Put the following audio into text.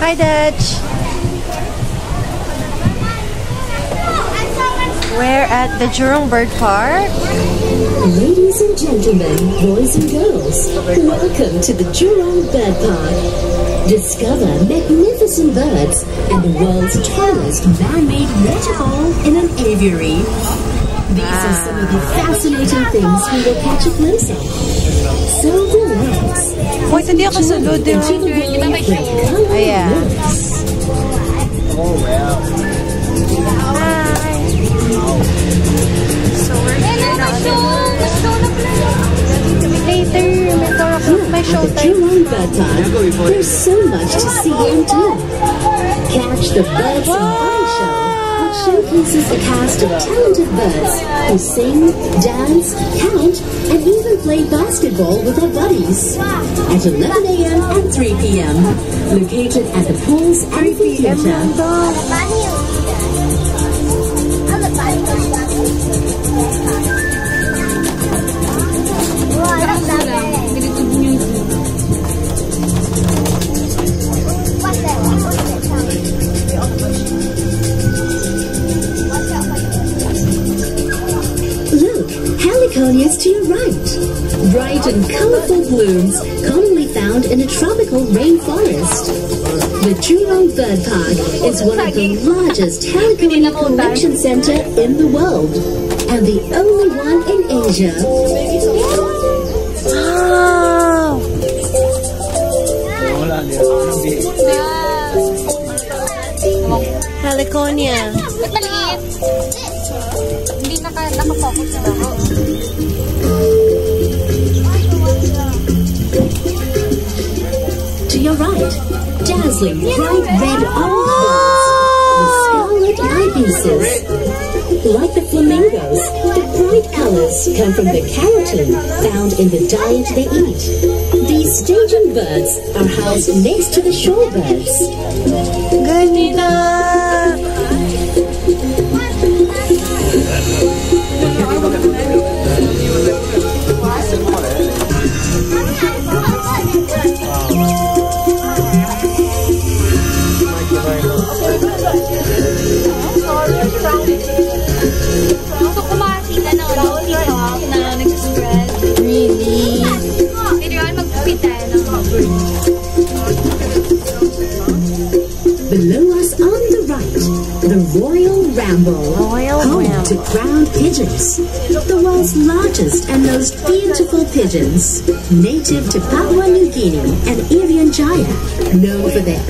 Hi, Dutch. We're at the Jurong Bird Park. Ladies and gentlemen, boys and girls, welcome to the Jurong Bird Park. Discover magnificent birds and the world's tallest man-made waterfall in an aviary. These are some of the fascinating things we will catch a glimpse of. So relax. Wait, hindi ako sunod din. Ayan. Oh, wow. Hi. So we're here now. Later, may show At the time. Jurong Bird Park, there's so much to see and do. Catch the Birds and Eye Show, which showcases a cast of talented birds who sing, dance, count, and even play basketball with their buddies. At 11 a.m. and 3 p.m. Located at the Pools Amphitheater. Look, heliconias to your right. Bright and colorful blooms commonly found in a tropical rainforest. The Jurong Bird Park is one of the largest heliconia collection center in the world and the only one in Asia. Wow! Heliconia. Ba't maliit? Hindi naka-focus na ako. To your right, dazzling bright red orange birds, the scarlet ibises. Like the flamingos, the bright colors come from the keratin found in the diet they eat. These staging birds are housed next to the shorebirds. Ganita! Gusto ko makakita ng TikTok na nag-spread. Really? Pwede yun magpita ng cover. Below us on the right, the Royal Ramble, home to ground pigeons, the world's largest and most beautiful pigeons, native to Papua New Guinea and Irian Jaya, known for their